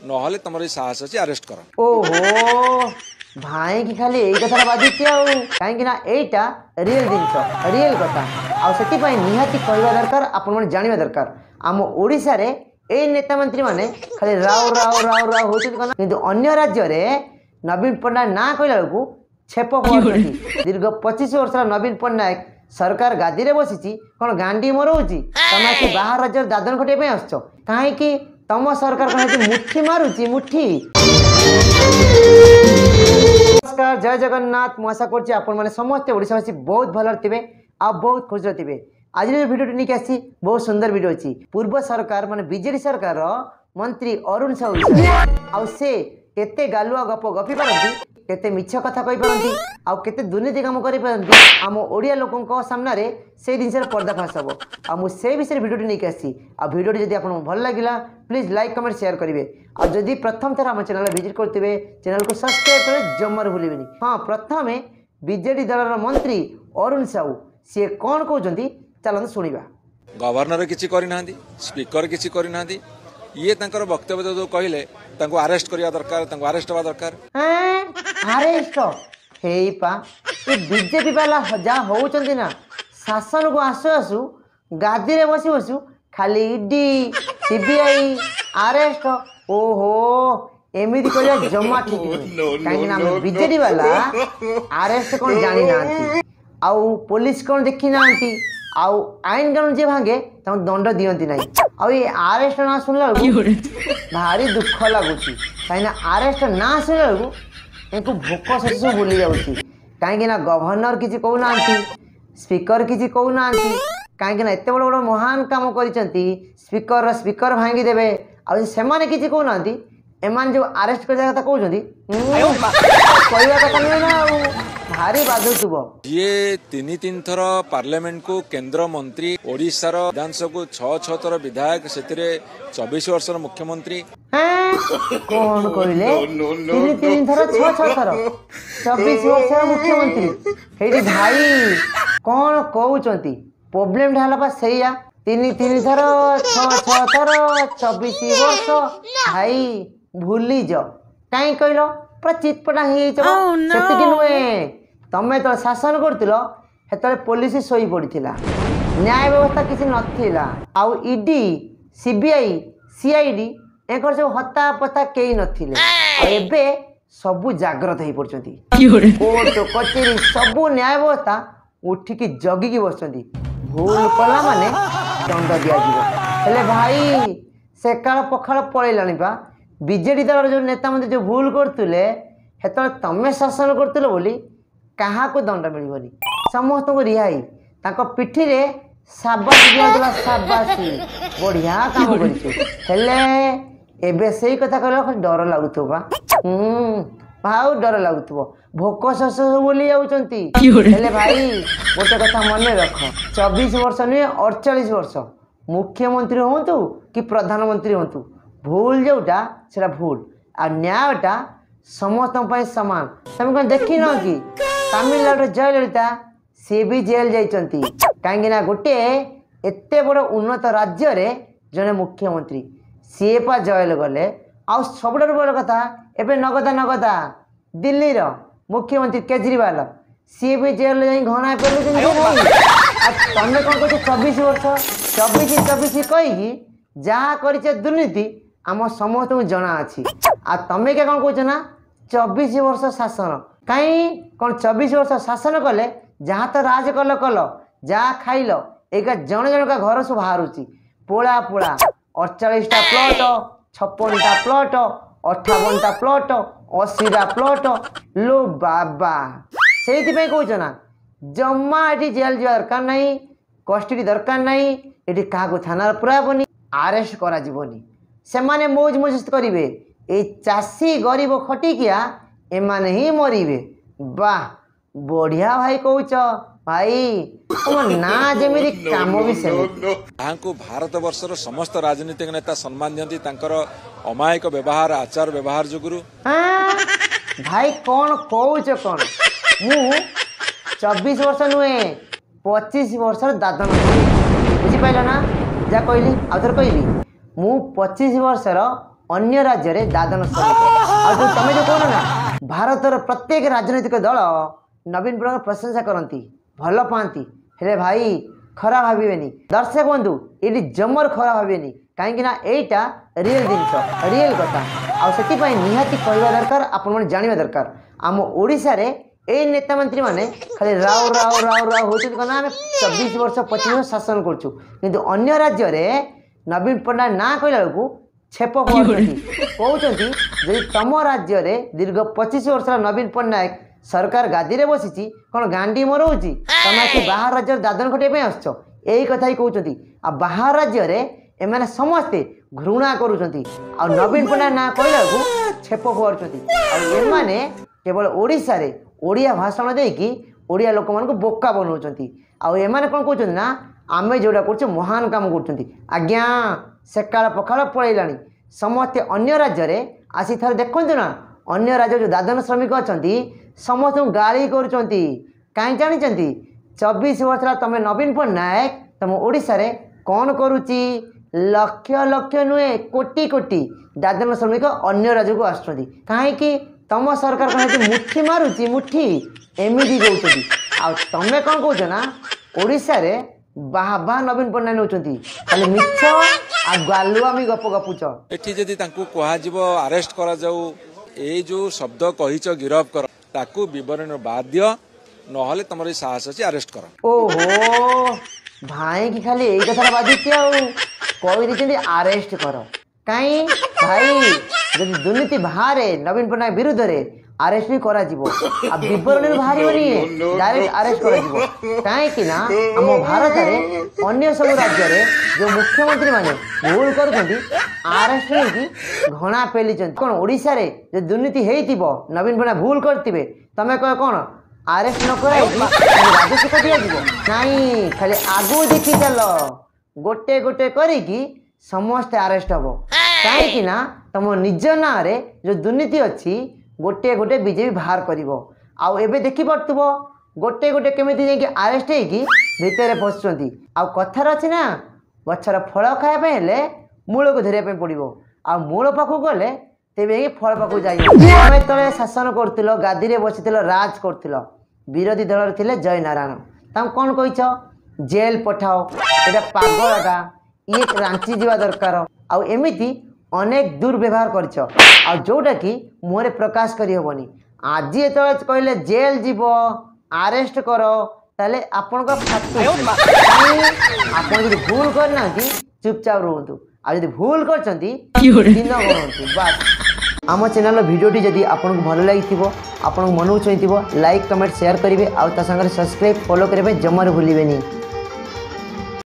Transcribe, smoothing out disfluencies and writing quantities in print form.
नहले तुम साहस अच्छी अरेस्ट कर। ओहो भाई की खाली यही कथा बाजुची कहीं एटा रियल जिनस रियल कथा आउ निहाती कहवा दरकार आपण मैंने जानवा दरकार आम ओडिशा रे ए नेता मंत्री माने खाली राव राव राव राव होती किंतु अन्य राज्य रे नवीन पट्टनायक ना कहला बेलू छेप दीर्घ 25 वर्ष नवीन पट्टनायक सरकार गादी रे बसी कौन गांडी मरौची तुम बाहर राज्य दादन खटिया आस कहीं तम सरकार कहीं मुठी मारुची मुठी। नमस्कार जय जगन्नाथ मु आशा करछि आपण माने समस्त ओडिशावासी बहुत भल थे आ बहुत खुश थे। आज वीडियो नहीं आसी बहुत सुंदर वीडियो अच्छी पूर्व सरकार माने बीजेडी सरकार मंत्री अरुण साहू आउ से केते गालुआ गप गपी पारती केते मिछ कथा कहि पारती आउ केते दुर्नीति काम करि पारती आम ओडिया लोकंक सामना रे से जिनसर पर्दाफाश हबो आ मु से विषय वीडियो नहीं आसी आ वीडियो जदि आपन भल लागिला प्लीज लाइक कमेंट शेयर करेंगे आ जदि प्रथम थर आम चैनल विजिट करते चैनल को सब्सक्राइब करे जमार भूलिबेनी। हाँ प्रथम बीजेडी दलर मंत्री अरुण साहू सी कौन कहते चलते शुणा। गवर्नर किसी करना स्पीकर किसी करना ये वक्तव्य जो कहले अरेस्ट करवा दरकार अरेस्ट हवा दरकार अरेस्ट हेपा ये बीजेपी वाला जहाँ होउचंती ना शासन को आसु आसु गादी रे बसी बसु खाली ईडी सीबीआई अरेस्ट ओहो एमती कर जमा ठीक कहीं बीजेडी वाला अरेस्ट कौन जानी ना आउ पुलिस कौन देखी ना आउ आईन कानून जे भांगे दंड दियंती नहीं आउ ये अरेस्ट ना सुनला भारी दुख लगुच कहीं अरेस्ट ना सुनला इनको भोक शोष भूली जाऊँगी कहीं गवर्नर किसी कहूना स्पीकर किसी कहूना कहीं एत बड़ बड़ महान काम कर स्पीकर भांगी देवे आउ से किसी कहूना एमान जो अरेस्ट करने कथा कहते कहवा कथा नुहे ना भारी बाधुव ये तीन थर पार्लियामेंट को केंद्र मंत्री ओडिशार विधानसभा को 6 थर विधायक से 24 वर्ष मुख्यमंत्री कौन कहले तीन थर 6 थर 24 वर्ष मुख्यमंत्री भाई कौन कहते प्रोब्लेम ढाला से तीन थर 6 थर 24 वर्ष भाई भूली जाओ कहीं कहल पूरा चितपटा हो नुहे तमें तो शासन कर पुलिस शोई पड़ा न्याय व्यवस्था किसी नाला आउ ईडी सीबीआई सीआईडी एक सब हता पता कई नथिले सबू जाग्रत हो पड़ती कोर्ट कचेरी सबू न्याय व्यवस्था उठिकी जगिकी बस भूल कला माने दंड दिया भाई से काल पखाल पलैलानी बा बीजेडी दल जो नेता मंत्री जो भूल करते हेतु तमें शासन करते बोली क्या दंड मिलनी समस्त को रिहाई पिठी रे साबासी दिया साबासी बढ़िया काम कर से कथा कह डर लगुवा भाव डर लगुव भोक शोष बोली जाऊँगी भाई गोटे कथा मन रख 24 वर्ष नुहे 48 वर्ष मुख्यमंत्री हूँ कि प्रधानमंत्री हूँ भूल जोटा से भूल आ न्यायटा समस्त सामान तुम कौन देख न कि तमिलनाडु जयललिता सी भी जेल जाइंती कहीं गोटे एत बड़ उन्नत राज्य रे जड़े मुख्यमंत्री सी पा जेल गले आउ सबुठ बड़ कथा एवं नगदा दिल्ली रो मुख्यमंत्री केजरीवाल सी भी जेल जा घना पेलुं तमें कौन कह 24 वर्ष 24 कहीकि जहाँ कर दुर्नीति आम समस्त को जना अच्छी आ तमें क्या कौन कह 24 वर्ष शासन कहीं कौन 24 वर्ष शासन कले जहाँ तो राज कल जहाँ खाइल एक जन जन का घर सब बाहर पोला पोला 48टा प्लट 56टा प्लट 58टा प्लट 80टा प्लट लो बाबा से कहना जमा ये जेल जा दरकार नहीं कस्टडी दरकार नहीं ये क्या थाना पुराबनी अरेस्ट करा सेमाने मौज मजस्त करेंगे ये चाषी गरीब खटिकिया एमाने ही मरीबे वाह बढ़िया भाई कौच भाई तुम ना जमी काम भी से भारत वर्षर समस्त राजनीतिक नेता सम्मान दियंती अमायिक व्यवहार आचार व्यवहार जुगुरु भाई कौन कौच कौन मु 24 वर्ष नुहे 25 वर्ष दादन बुझीपाल ना जहाँ कहली आउथर कहली मु 25 वर्षर अन्य राज्य रे दादन श्रमिक तमें जो कौन ना भारतर प्रत्येक राजनैतिक दल नवीन पट्टनायक प्रशंसा करती भल पाती हेले भाई खराब भावेनि दर्शक बंधु ये जमर खराब भावेनि कहीं एटा रियल जिनस रियल कथा आउ निहाती कहवा दरकार आपण जाना दरकार आम ओडिशा रे ए नेता मंत्री माने खाली राव राव राव राव होती आम 24 वर्ष 25 वर्ष शासन करछु किंतु अन्य राज्य रे नवीन पट्टनायक ना कहला बेलू छेप कहते जदि तुम राज्य रे दीर्घ 25 वर्ष नवीन पट्टनायक सरकार गादी रे बसी कौन गांडी मरौची तुम बाहर राज्य दादन खटिया आसछ यही कथा ही कहते आ बाहर राज्य रे एमाने समस्ते घृणा करुँच आ नवीन पट्टनायक ना कहला छेप फुआर केवल ओडिशा रे ओडिया भाषण देकी ओडिया लोक मान बोका बनाऊँच आने कौन कहते ना आमे जोड़ा कर महान काम कर आज्ञा सेकाल पखाल पलैला समस्ते अन्य राज्य रे आसी थर देखु ना अन्य राज्य जो दादन श्रमिक अच्छा समस्त गाड़ी कहीं जानी 24 वर्ष तुम नवीन पट्टनायक तुम ओडिशा रे कौन करुच्ची लक्ष लक्ष नुहे कोटी कोटी दादन श्रमिक अन्य राज्य को आसुँच कहीं तुम सरकार कहीं मुठी मारुची मुठी एमती कौन आ तमें कौन कौच ना ओडिशा रे बाहा बाहा नवीन पट्टनायक नौकरी खाली मिछ आ गालुआमी गप गपुच एठी जदि तांकू कहाजिबो अरेस्ट करा जाऊ ए जो शब्द कहिच गिरफ कर ताकू विवरण बाध्य नहले तमरी साहस अछि अरेस्ट कर ओहो भाई की खाली एई कथा बाधिची आ कहि दिछन्ती अरेस्ट कर काई भाई जदि दुर्नीति बाहरे नवीन पट्टनायक विरुद्ध रे अरेस्ट भी करा जीवो आ विवरण बाहरी बनी डायरेक्ट अरेस्ट करा जीवो काहे ना हम भारत रे अन्य सब राज्य रे जो मुख्यमंत्री माने भूल करछन्ती अरेस्ट होई घणा पेली छन कोन ओडिसा रे जे दुर्नीति हेइतिबो नवीन पट्टनायक भूल करतिबे तमे कह कोन अरेस्ट न कराई राजस्व को दिया जीवो नाही खाली आगु देखि चलो गोटे गोटे करिकी समस्त अरेस्ट हबो काहे ना तुम निज ना रे जो दुर्नीति अच्छी गोटे गोटे बीजेपी बाहर करिवो आउ एबे देखि पड़तुबो गोटे गोटे केमिति जाई अरेस्ट हेकी भितरे पसुचंती आउ कथार अछि ना गछर फल खाया पे हेले मूल को धरिया पे पड़िवो आ मूल पाखु गले तेबे फल पाखु जाई तमे तळे शासन करथिलो गादी रे बसिथिलो राज करथिलो विरोधी दल रे थिले जय नारायण ताम कोन कहिछो जेल पठाओ एटा पागलटा ये रांची जीवा दरकार आउ एमिति अनेक दुर्व्यवहार करछ आ जोटा कि मुहरे प्रकाश करी होबनी आज एतले कहले जेल जीव अरेस्ट करो ताले आपन को आपन जदि भूल करना चुपचाप रहतु आ जदि भूल करचंती दिन करंतु बस आम चैनल भिडियोटी जदि आपन को भल लागिथिबो आपन मन को चाहिथिबो लाइक कमेंट शेयर करिवे आ ता संगे सब्सक्राइब फॉलो करिवे जमर भूलिबेनी।